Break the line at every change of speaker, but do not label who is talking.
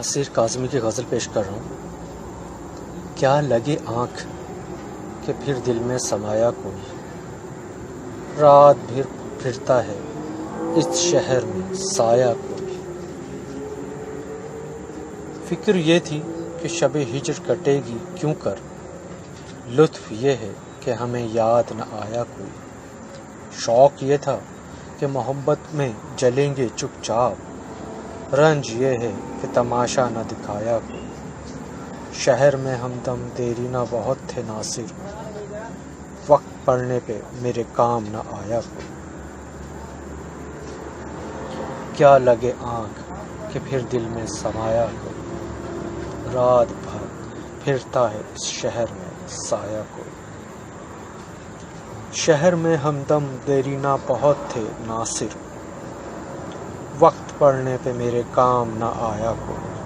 ناصر کاظمی کی غزل پیش کر رہا ہوں۔ کیا لگے آنکھ کہ پھر دل میں سمایا کوئی، رات بھر پھرتا ہے اس شہر میں سایہ کوئی۔ فکر یہ تھی کہ شب ہجر کٹے گی کیوں کر، لطف یہ ہے کہ ہمیں یاد نہ آیا کوئی۔ شوق یہ تھا کہ محبت میں جلیں گے چپ چاپ، رنج یہ ہے کہ تماشا نہ دکھایا کوئی۔ شہر میں ہمدم دیرینہ بہت تھے ناصر، وقت پڑنے پہ میرے کام نہ آیا کوئی۔ کیا لگے آنکھ کہ پھر دل میں سمایا کوئی، رات بھر پھرتا ہے اس شہر میں سایہ کوئی۔ شہر میں ہمدم دیرینہ بہت تھے ناصر، وقت پڑنے پہ میرے کام نہ آیا کوئی۔